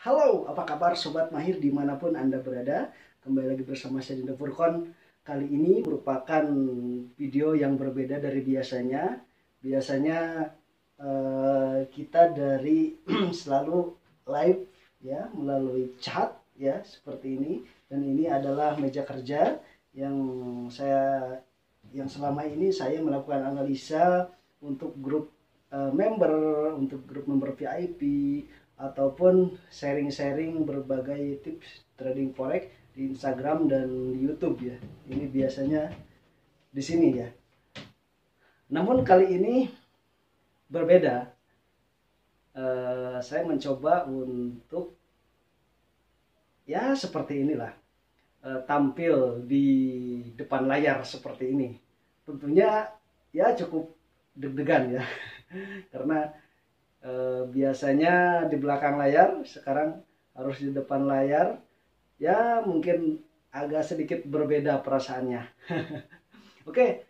Halo, apa kabar Sobat Mahir dimanapun Anda berada? Kembali lagi bersama saya Dinda Furkon. Kali ini merupakan video yang berbeda dari biasanya. Biasanya kita dari selalu live ya melalui chat ya seperti ini. Dan ini adalah meja kerja yang saya selama ini saya melakukan analisa untuk grup untuk grup member VIP ataupun sharing-sharing berbagai tips trading forex di Instagram dan di YouTube ya. Ini biasanya di sini ya. Namun kali ini berbeda. Saya mencoba untuk ya seperti inilah, tampil di depan layar seperti ini. Tentunya ya cukup deg-degan ya. Karena biasanya di belakang layar, sekarang harus di depan layar. Ya mungkin agak sedikit berbeda perasaannya. Oke,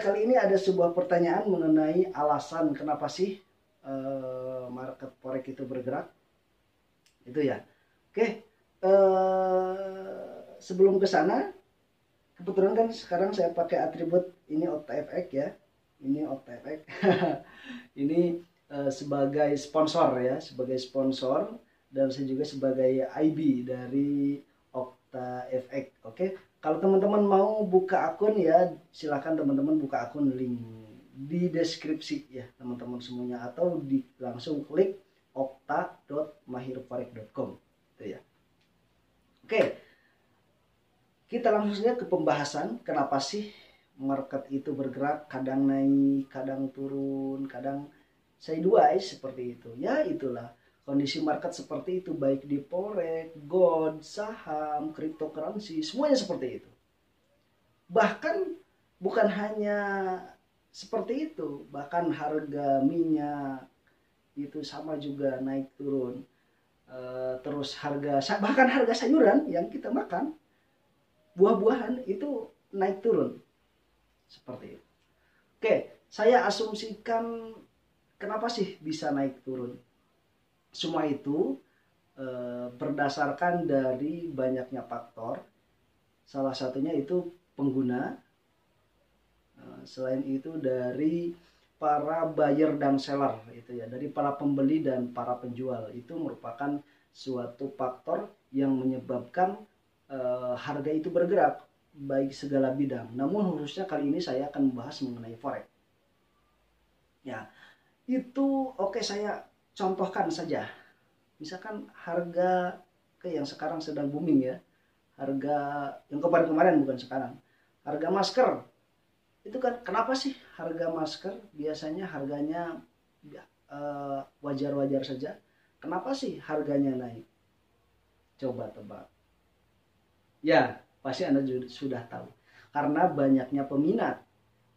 kali ini ada sebuah pertanyaan mengenai alasan kenapa sih market forex itu bergerak. Itu ya. Oke, sebelum ke sana, kebetulan kan sekarang saya pakai atribut ini OptaFX ya. Ini OptaFX. Ini sebagai sponsor ya, sebagai sponsor, dan saya juga sebagai IB dari OptaFX. Oke, kalau teman-teman mau buka akun ya silahkan teman-teman buka akun, link di deskripsi ya teman-teman semuanya, atau langsung klik okta.mahirforex.com itu ya. Oke, kita langsung saja ke pembahasan kenapa sih market itu bergerak, kadang naik, kadang turun, kadang sideways seperti itu. Ya itulah kondisi market seperti itu, baik di forex, gold, saham, cryptocurrency, semuanya seperti itu. Bahkan bukan hanya seperti itu, bahkan harga minyak itu sama juga naik turun. Terus bahkan harga sayuran yang kita makan, buah-buahan itu naik turun seperti itu. Oke, saya asumsikan kenapa sih bisa naik turun. Semua itu berdasarkan dari banyaknya faktor. Salah satunya itu pengguna. Selain itu dari para buyer dan seller itu ya, dari para pembeli dan para penjual, itu merupakan suatu faktor yang menyebabkan harga itu bergerak baik segala bidang. Namun khususnya kali ini saya akan membahas mengenai forex. Ya, itu oke, saya contohkan saja. Misalkan harga yang sekarang sedang booming ya, harga yang kemarin-kemarin bukan sekarang, harga masker. Itu kan kenapa sih harga masker biasanya harganya wajar-wajar saja, kenapa sih harganya naik? Coba tebak. Ya, pasti Anda sudah tahu. Karena banyaknya peminat,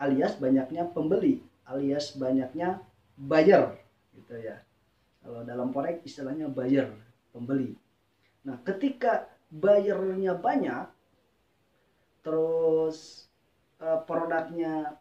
alias banyaknya pembeli, alias banyaknya buyer gitu ya. Kalau dalam forex istilahnya buyer, pembeli. Nah, ketika buyernya banyak, terus produknya,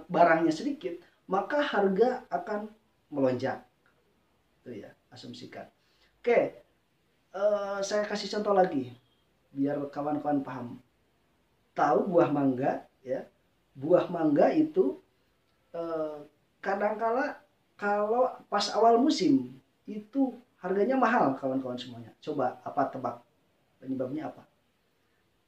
barangnya sedikit, maka harga akan melonjak. Itu ya, asumsikan. Oke, saya kasih contoh lagi biar kawan-kawan paham. Tahu buah mangga ya? Buah mangga itu kadangkala kalau pas awal musim itu harganya mahal kawan-kawan semuanya. Coba apa tebak penyebabnya apa?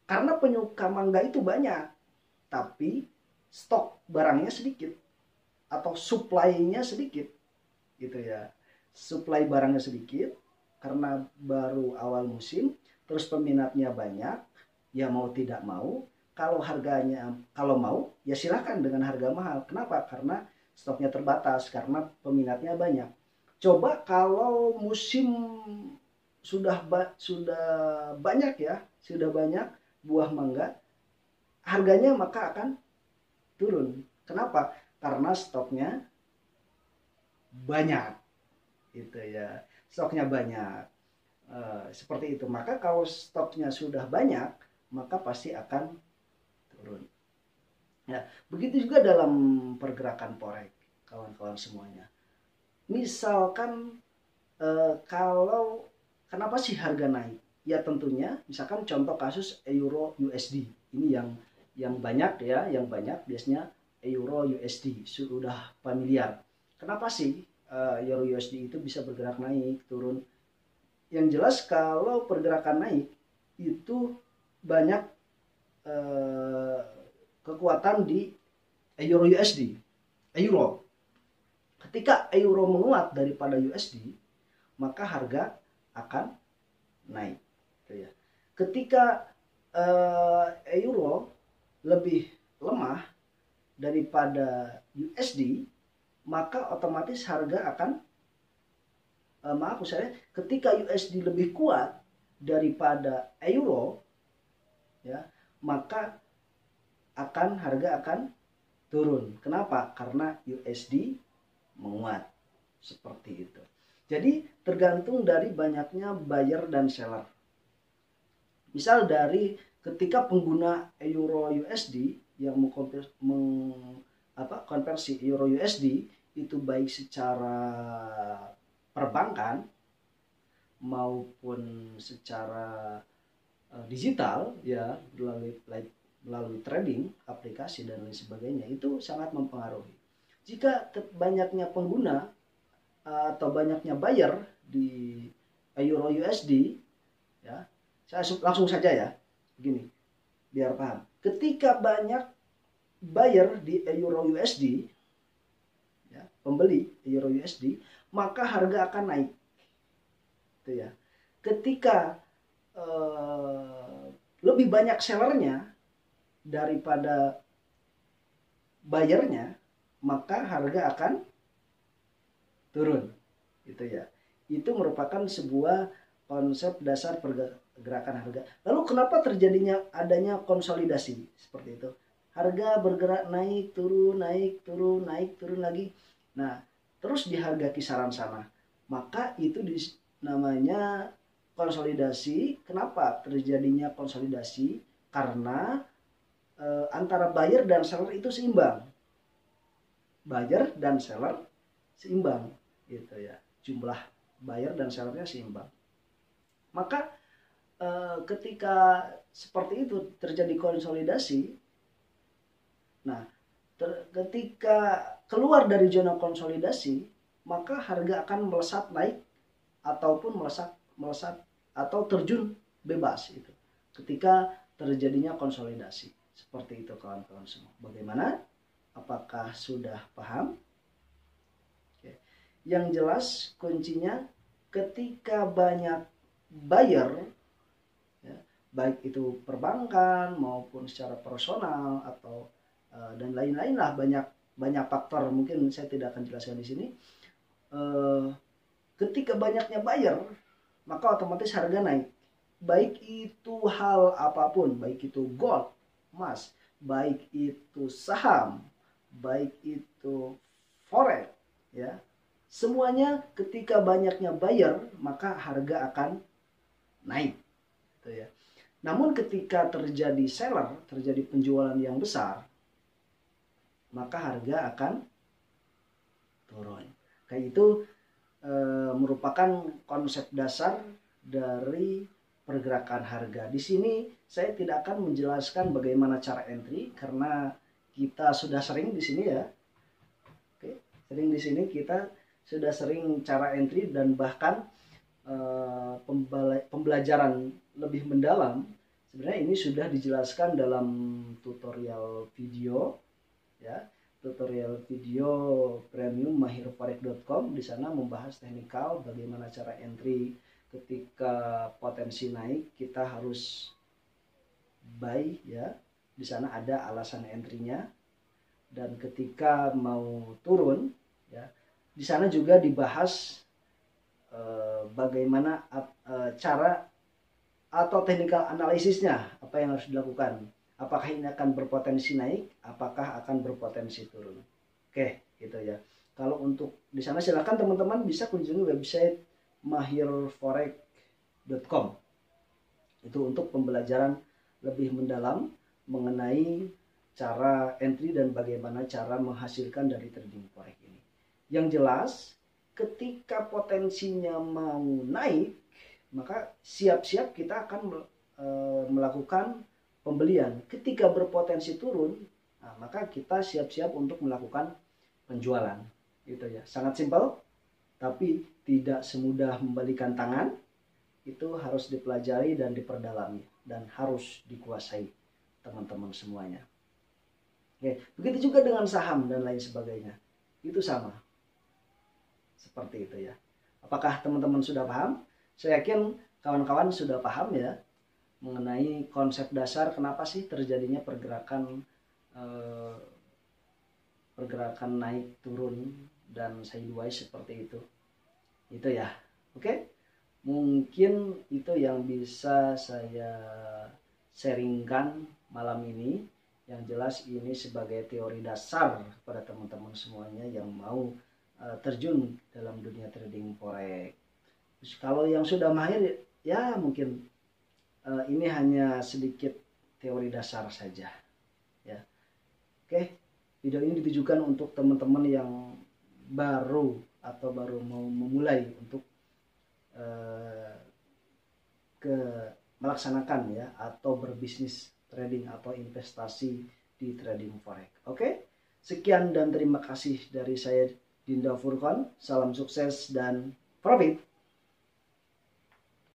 Karena penyuka mangga itu banyak, tapi stok barangnya sedikit atau supply-nya sedikit gitu ya. Supply barangnya sedikit karena baru awal musim, terus peminatnya banyak, ya mau tidak mau, kalau mau ya silahkan dengan harga mahal. Kenapa? Karena stoknya terbatas, karena peminatnya banyak. Coba kalau musim sudah banyak ya, sudah banyak buah mangga, harganya maka akan turun. Kenapa? Karena stoknya banyak gitu ya, stoknya banyak. Seperti itu. Maka kalau stoknya sudah banyak, maka pasti akan turun. Ya, begitu juga dalam pergerakan forex, kawan-kawan semuanya. Misalkan kalau kenapa sih harga naik? Ya tentunya misalkan contoh kasus euro USD. Ini yang banyak ya, yang banyak biasanya euro USD sudah familiar. Kenapa sih euro USD itu bisa bergerak naik, turun? Yang jelas kalau pergerakan naik itu banyak kekuatan di euro USD. Euro. Ketika euro menguat daripada USD, maka harga akan naik. Ketika euro lebih lemah daripada USD, maka otomatis harga akan ketika USD lebih kuat daripada euro, ya, maka harga akan turun. Kenapa? Karena USD menguat. Seperti itu. Jadi tergantung dari banyaknya buyer dan seller. Misal dari ketika pengguna euro USD yang konversi euro USD itu baik secara perbankan maupun secara digital, ya, melalui trading, aplikasi dan lain sebagainya, itu sangat mempengaruhi. Jika banyaknya pengguna atau banyaknya buyer di euro USD, ya, saya langsung saja ya, begini, biar paham. Ketika banyak buyer di euro USD, ya, pembeli euro USD, maka harga akan naik. Itu ya. Ketika lebih banyak sellernya daripada buyernya, maka harga akan turun. Gitu ya. Itu merupakan sebuah konsep dasar pergerakan harga. Lalu kenapa terjadinya adanya konsolidasi seperti itu? Harga bergerak naik, turun, naik, turun, naik, turun lagi. Nah, terus di harga kisaran sana. Maka itu namanya konsolidasi. Kenapa terjadinya konsolidasi? Karena antara buyer dan seller itu seimbang. Buyer dan seller seimbang, gitu ya. Jumlah buyer dan sellernya seimbang. Maka ketika seperti itu terjadi konsolidasi, nah ketika keluar dari zona konsolidasi, maka harga akan melesat naik ataupun melesat atau terjun bebas itu. Ketika terjadinya konsolidasi. Seperti itu kawan-kawan semua. Bagaimana? Apakah sudah paham? Oke. Yang jelas kuncinya ketika banyak buyer, ya, baik itu perbankan maupun secara personal atau dan lain-lain lah, banyak faktor, mungkin saya tidak akan jelaskan di sini. Ketika banyaknya buyer, maka otomatis harga naik. Baik itu hal apapun, baik itu gold, emas, baik itu saham, baik itu forex, ya. Semuanya ketika banyaknya buyer, maka harga akan naik, gitu ya. Namun ketika terjadi seller, terjadi penjualan yang besar, maka harga akan turun. Kayak itu merupakan konsep dasar dari pergerakan harga. Di sini saya tidak akan menjelaskan bagaimana cara entry karena kita sudah sering di sini ya. Oke, sering di sini kita sudah sering cara entry dan bahkan pembelajaran lebih mendalam sebenarnya ini sudah dijelaskan dalam tutorial video, ya. Tutorial video premium mahirforex.com. Di sana membahas teknikal bagaimana cara entry ketika potensi naik kita harus buy, ya. Di sana ada alasan entry-nya. Dan ketika mau turun, ya, di sana juga dibahas bagaimana cara atau teknikal analisisnya, apa yang harus dilakukan. Apakah ini akan berpotensi naik, apakah akan berpotensi turun. Oke, gitu ya. Kalau untuk di sana silakan teman-teman bisa kunjungi website mahirforex.com. Itu untuk pembelajaran lebih mendalam mengenai cara entry dan bagaimana cara menghasilkan dari trading forex ini. Yang jelas, ketika potensinya mau naik, maka siap-siap kita akan melakukan pembelian. Ketika berpotensi turun, nah, maka kita siap-siap untuk melakukan penjualan. Gitu ya. Sangat simpel, tapi tidak semudah membalikan tangan. Itu harus dipelajari dan diperdalami dan harus dikuasai teman-teman semuanya. Oke, begitu juga dengan saham dan lain sebagainya. Itu sama. Seperti itu ya. Apakah teman-teman sudah paham? Saya yakin kawan-kawan sudah paham ya mengenai konsep dasar kenapa sih terjadinya pergerakan naik turun dan sideways seperti itu. Itu ya. Oke? Mungkin itu yang bisa saya sharingkan malam ini. Yang jelas ini sebagai teori dasar kepada teman-teman semuanya yang mau terjun dalam dunia trading forex. Terus kalau yang sudah mahir ya mungkin ini hanya sedikit teori dasar saja ya. Oke, video ini ditujukan untuk teman-teman yang baru atau baru mau memulai untuk melaksanakan ya atau berbisnis trading atau investasi di trading forex. Oke, sekian dan terima kasih dari saya Dinda Furqan. Salam sukses dan profit.